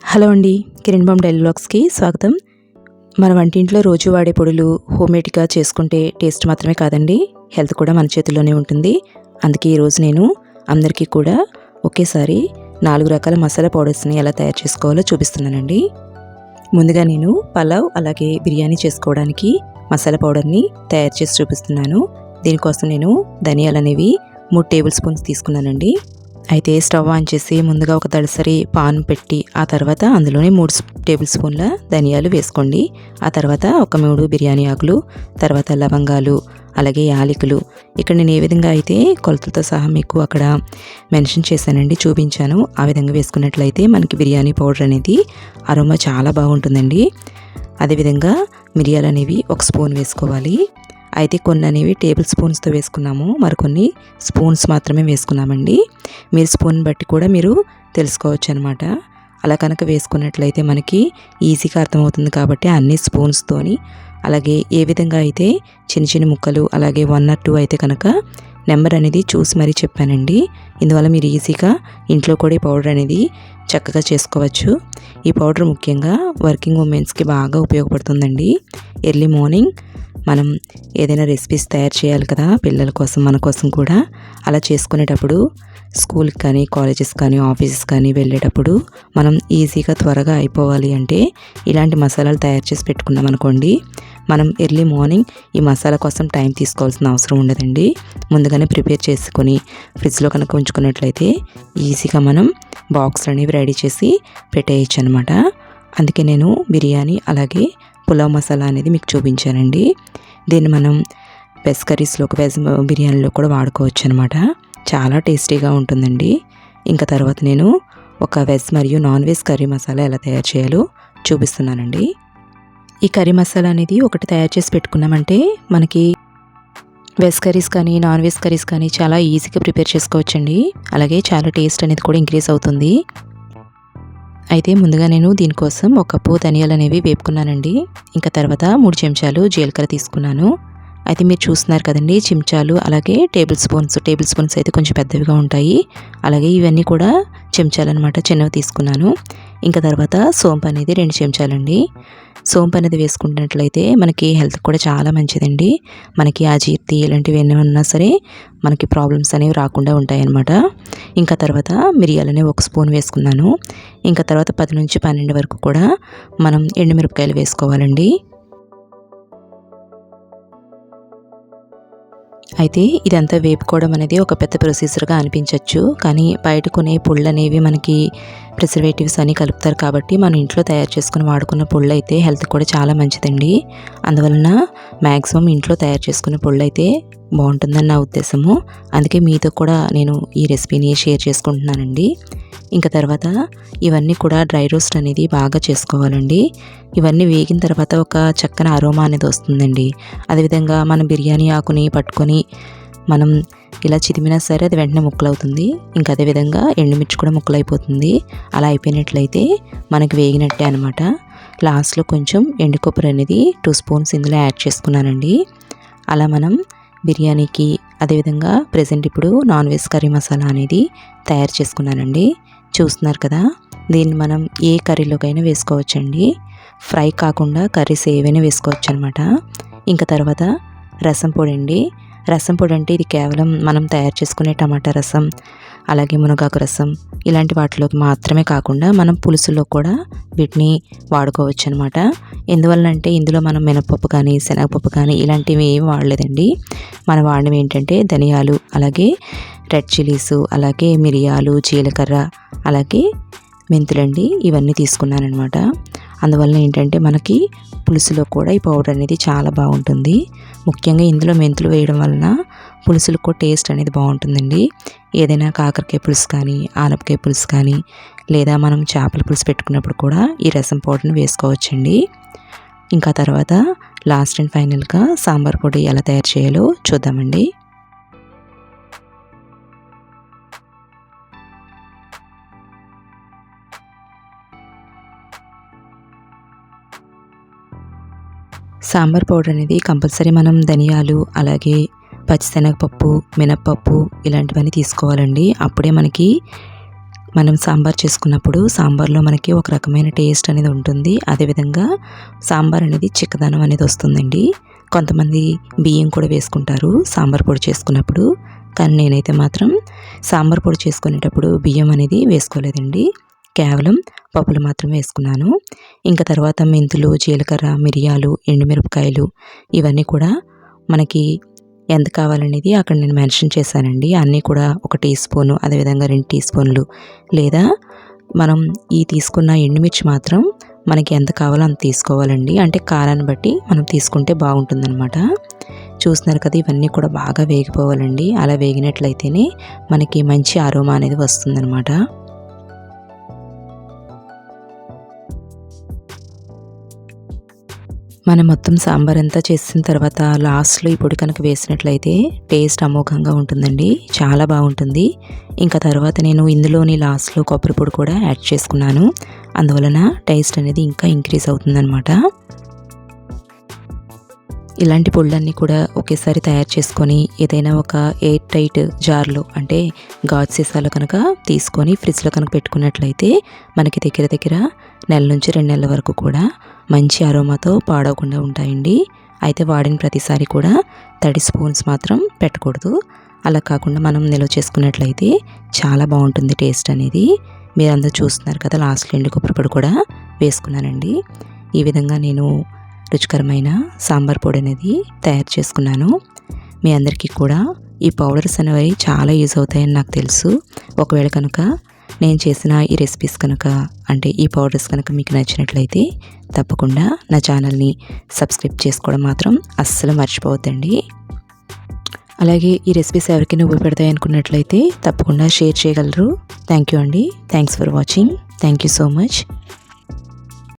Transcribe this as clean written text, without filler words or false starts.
Hello అండి, Kiran balm daily వ్లాగ్స్కి స్వాగతం. మన వంటింట్లో రోజు వాడే పొడులు హోమ్మేడ్గా చేసుకుంటే టేస్ట్ మాత్రమే కాదండి, హెల్త్ కూడా మన చేతుల్లోనే ఉంటుంది. అందుకే ఈరోజు నేను అందరికీ కూడా ఒకేసారి 4 రకాల మసాలా పౌడర్స్ని ఎలా తయారు చేసుకోవాలో చూపిస్తున్నానండి. ముందుగా నేను పలావ్ అలాగే బిర్యానీ చేసుకోవడానికి మసాలా పౌడర్ని తయారు చేసి చూపిస్తున్నాను. దీనికోసం నేను ధనియాలు అనేవి 3 టేబుల్ స్పూన్స్ తీసుకున్నానండి. అయితే స్టవ్ ఆన్ చేసి ముందుగా ఒక తడిసరి పాన్ పెట్టి ఆ తర్వాత అందులోనే 3 టేబుల్ స్పూన్ల ధనియాలు వేసుకోండి. ఆ తర్వాత ఒక 3 బిర్యానీ ఆకులు, తర్వాత లవంగాలు, అలాగే యాలకులు. ఇక్కడ నేను ఏ విధంగా అయితే కొలతలతో సహా మీకు అక్కడ మెన్షన్ చేశానండి, చూపించాను. ఆ విధంగా వేసుకున్నట్లయితే మనకి బిర్యానీ పౌడర్ అనేది అరోమా చాలా బాగుంటుందండి. అదేవిధంగా మిరియాలు అనేవి 1 స్పూన్ వేసుకోవాలి. అయితే కొన్ని అనేవి టేబుల్ స్పూన్స్తో వేసుకున్నాము, మరికొన్ని స్పూన్స్ మాత్రమే వేసుకున్నామండి. మీరు స్పూన్ బట్టి కూడా మీరు తెలుసుకోవచ్చు అనమాట. అలా కనుక వేసుకున్నట్లయితే మనకి ఈజీగా అర్థమవుతుంది కాబట్టి అన్ని స్పూన్స్తోని, అలాగే ఏ విధంగా అయితే చిన్న చిన్న ముక్కలు అలాగే 1 or 2 అయితే కనుక నెంబర్ అనేది చూసి మరీ చెప్పానండి. ఇందువల్ల మీరు ఈజీగా ఇంట్లో కూడా ఈ పౌడర్ అనేది చక్కగా చేసుకోవచ్చు. ఈ పౌడర్ ముఖ్యంగా వర్కింగ్ ఉమెన్స్కి బాగా ఉపయోగపడుతుందండి. ఎర్లీ మార్నింగ్ మనం ఏదైనా రెసిపీస్ తయారు చేయాలి కదా పిల్లల కోసం, మన కోసం కూడా. అలా చేసుకునేటప్పుడు స్కూల్కి కానీ కాలేజెస్ కానీ ఆఫీసెస్ కానీ వెళ్ళేటప్పుడు మనం ఈజీగా త్వరగా అయిపోవాలి అంటే ఇలాంటి మసాలాలు తయారు చేసి పెట్టుకున్నాం అనుకోండి, మనం ఎర్లీ మార్నింగ్ ఈ మసాలా కోసం టైం తీసుకోవాల్సిన అవసరం ఉండదండి. ముందుగానే ప్రిపేర్ చేసుకొని ఫ్రిడ్జ్లో కనుక ఉంచుకున్నట్లయితే ఈజీగా మనం బాక్స్లు అనేవి రెడీ చేసి పెట్టేయచ్చు అనమాట. అందుకే నేను బిర్యానీ అలాగే పులావ్ మసాలా అనేది మీకు చూపించానండి. దీన్ని మనం వెజ్ కర్రీస్లోకి, వెజ్ బిర్యానీలో కూడా వాడుకోవచ్చు అనమాట. చాలా టేస్టీగా ఉంటుందండి. ఇంకా తర్వాత నేను ఒక వెజ్ మరియు నాన్ వెజ్ కర్రీ మసాలా ఎలా తయారు చేయాలో చూపిస్తున్నానండి. ఈ కర్రీ మసాలా అనేది ఒకటి తయారు చేసి పెట్టుకున్నామంటే మనకి వెజ్ కర్రీస్ కానీ నాన్ వెజ్ కర్రీస్ కానీ చాలా ఈజీగా ప్రిపేర్ చేసుకోవచ్చండి. అలాగే చాలా టేస్ట్ అనేది కూడా ఇంక్రీజ్ అవుతుంది. అయితే ముందుగా నేను దీనికోసం 1 కప్పు ధనియాలు అనేవి వేపుకున్నానండి. ఇంకా తర్వాత 3 చెంచాలు జీలకర్ర తీసుకున్నాను. అయితే మీరు చూస్తున్నారు కదండి, చెంచాలు అలాగే టేబుల్ స్పూన్స్ అయితే కొంచెం పెద్దవిగా ఉంటాయి. అలాగే ఇవన్నీ కూడా చెంచాలు అనమాట, చిన్నవి తీసుకున్నాను. ఇంకా తర్వాత సోంపు అనేది 2 చెంచాలండి. సోంపు అనేది వేసుకున్నట్లయితే మనకి హెల్త్ కూడా చాలా మంచిదండి. మనకి అజీర్తి ఇలాంటివి ఏమైనా ఉన్నా సరే మనకి ప్రాబ్లమ్స్ అనేవి రాకుండా ఉంటాయి అన్నమాట. ఇంకా తర్వాత మిరియాలని 1 స్పూన్ వేసుకున్నాను. ఇంకా తర్వాత 10 నుంచి 12 వరకు కూడా మనం ఎండుమిరపకాయలు వేసుకోవాలండి. అయితే ఇదంతా వేపుకోవడం అనేది ఒక పెద్ద ప్రొసీజర్గా అనిపించవచ్చు, కానీ బయట కొనే పొళ్ళు అనేవి మనకి ప్రిజర్వేటివ్స్ అని కలుపుతారు కాబట్టి మనం ఇంట్లో తయారు చేసుకుని వాడుకున్న పొళ్ళు అయితే హెల్త్ కూడా చాలా మంచిదండి. అందువలన మ్యాక్సిమం ఇంట్లో తయారు చేసుకున్న పొళ్ళు అయితే బాగుంటుందని నా ఉద్దేశము. అందుకే మీతో కూడా నేను ఈ రెసిపీని షేర్ చేసుకుంటున్నానండి. ఇంకా తర్వాత ఇవన్నీ కూడా డ్రై రోస్ట్ అనేది బాగా చేసుకోవాలండి. ఇవన్నీ వేగిన తర్వాత ఒక చక్కని అరోమా అనేది వస్తుందండి. అదేవిధంగా మనం బిర్యానీ ఆకుని పట్టుకొని మనం ఇలా చిదిమినా సరే అది వెంటనే ముక్కలవుతుంది. ఇంకా అదేవిధంగా ఎండుమిర్చి కూడా ముక్కలైపోతుంది. అలా అయిపోయినట్లయితే మనకి వేగినట్టే అనమాట. లాస్ట్లో కొంచెం ఎండు కొబ్బరి అనేది 2 స్పూన్స్ ఇందులో యాడ్ చేసుకున్నానండి. అలా మనం బిర్యానీకి, అదేవిధంగా ప్రజెంట్ ఇప్పుడు నాన్ వెజ్ కర్రీ మసాలా అనేది తయారు చేసుకున్నానండి. చూస్తున్నారు కదా, దీన్ని మనం ఏ కర్రీలోకైనా వేసుకోవచ్చండి. ఫ్రై కాకుండా కర్రీస్ ఏవైనా వేసుకోవచ్చు అనమాట. ఇంకా తర్వాత రసం పొడి అండి. రసం పొడి అంటే ఇది కేవలం మనం తయారు చేసుకునే టమాటా రసం అలాగే మునగాకు రసం ఇలాంటి వాటిలోకి మాత్రమే కాకుండా మనం పులుసులో కూడా వీటిని వాడుకోవచ్చు అనమాట. ఎందువల్లంటే ఇందులో మనం మినపప్పు కానీ శనగపప్పు కానీ ఇలాంటివి ఏమి వాడలేదండి. మనం వాడినవి ఏంటంటే ధనియాలు, అలాగే రెడ్ చిల్లీస్, అలాగే మిరియాలు, జీలకర్ర, అలాగే మెంతులండి. ఇవన్నీ తీసుకున్నానమాట. అందువల్ల ఏంటంటే మనకి పులుసులో కూడా ఈ పౌడర్ అనేది చాలా బాగుంటుంది. ముఖ్యంగా ఇందులో మెంతులు వేయడం వలన పులుసులకు టేస్ట్ అనేది బాగుంటుందండి. ఏదైనా కాకరకాయ పులుసు కానీ, ఆనపకాయ పులుసు కానీ, లేదా మనం చేపల పులుసు పెట్టుకున్నప్పుడు కూడా ఈ రసం పౌడర్ని వేసుకోవచ్చండి. ఇంకా తర్వాత లాస్ట్ అండ్ ఫైనల్గా సాంబార్ పొడి ఎలా తయారు చేయాలో చూద్దామండి. సాంబార్ పౌడర్ అనేది కంపల్సరీ మనం ధనియాలు, అలాగే పచ్చిశనగపప్పు, మినప్పప్పు ఇలాంటివన్నీ తీసుకోవాలండి. అప్పుడే మనకి మనం సాంబార్ చేసుకున్నప్పుడు సాంబార్లో మనకి ఒక రకమైన టేస్ట్ అనేది ఉంటుంది. అదేవిధంగా సాంబార్ అనేది చిక్కదనం అనేది వస్తుందండి. కొంతమంది బియ్యం కూడా వేసుకుంటారు సాంబార్ పొడి చేసుకున్నప్పుడు. కానీ నేనైతే మాత్రం సాంబార్ పొడి చేసుకునేటప్పుడు బియ్యం అనేది వేసుకోలేదండి. కేవలం పప్పులు మాత్రమే వేసుకున్నాను. ఇంకా తర్వాత మెంతులు, జీలకర్ర, మిరియాలు, ఎండుమిరపకాయలు ఇవన్నీ కూడా మనకి ఎంత కావాలనేది అక్కడ నేను మెన్షన్ చేశానండి. అన్నీ కూడా 1 టీ స్పూను, అదేవిధంగా 2 టీ స్పూన్లు, లేదా మనం ఈ తీసుకున్న ఎండుమిర్చి మాత్రం మనకి ఎంత కావాలో అంత తీసుకోవాలండి. అంటే కారాన్ని బట్టి మనం తీసుకుంటే బాగుంటుందన్నమాట. చూస్తున్నారు కదా, ఇవన్నీ కూడా బాగా వేగిపోవాలండి. అలా వేగినట్లయితేనే మనకి మంచి అరోమా అనేది వస్తుందన్నమాట. మనం మొత్తం సాంబార్ అంతా చేసిన తర్వాత లాస్ట్లో ఈ పొడి కనుక వేసినట్లయితే టేస్ట్ అమోఘంగా ఉంటుందండి. చాలా బాగుంటుంది. ఇంకా తర్వాత నేను ఇందులోని లాస్ట్లో కొబ్బరి పొడి కూడా యాడ్ చేసుకున్నాను. అందువలన టేస్ట్ అనేది ఇంకా ఇంక్రీజ్ అవుతుందన్నమాట. ఇలాంటి పొళ్ళన్నీ కూడా ఒకేసారి తయారు చేసుకొని ఏదైనా ఒక ఎయిర్ టైట్ జార్లో, అంటే గాజు సీసాలో కనుక తీసుకొని ఫ్రిడ్జ్లో కనుక పెట్టుకున్నట్లయితే మనకి దగ్గర 1 నుంచి 2 నెలల వరకు కూడా మంచి అరోమాతో పాడవకుండా ఉంటాయండి. అయితే వాడిన ప్రతిసారి కూడా తడి స్పూన్స్ మాత్రం పెట్టకూడదు. అలా కాకుండా మనం నిల్వ చేసుకున్నట్లయితే చాలా బాగుంటుంది టేస్ట్ అనేది. మీరందరూ చూస్తున్నారు కదా, లాస్ట్లో ఎండు కొబ్బరి పొడి కూడా వేసుకున్నానండి. ఈ విధంగా నేను రుచికరమైన సాంబార్ పొడి అనేది తయారు చేసుకున్నాను. మీ అందరికీ కూడా ఈ పౌడర్స్ అనేవి చాలా యూజ్ అవుతాయని నాకు తెలుసు. ఒకవేళ కనుక నేను చేసిన ఈ రెసిపీస్ కనుక, అంటే ఈ పౌడర్స్ కనుక మీకు నచ్చినట్లయితే తప్పకుండా నా ఛానల్ని సబ్స్క్రైబ్ చేసుకోవడం మాత్రం అస్సలు మర్చిపోవద్దండి. అలాగే ఈ రెసిపీస్ ఎవరికైనా ఉపయోగపడతాయి అనుకున్నట్లయితే తప్పకుండా షేర్ చేయగలరు. థ్యాంక్ యూ అండి. Thanks for watching. Thank you so much.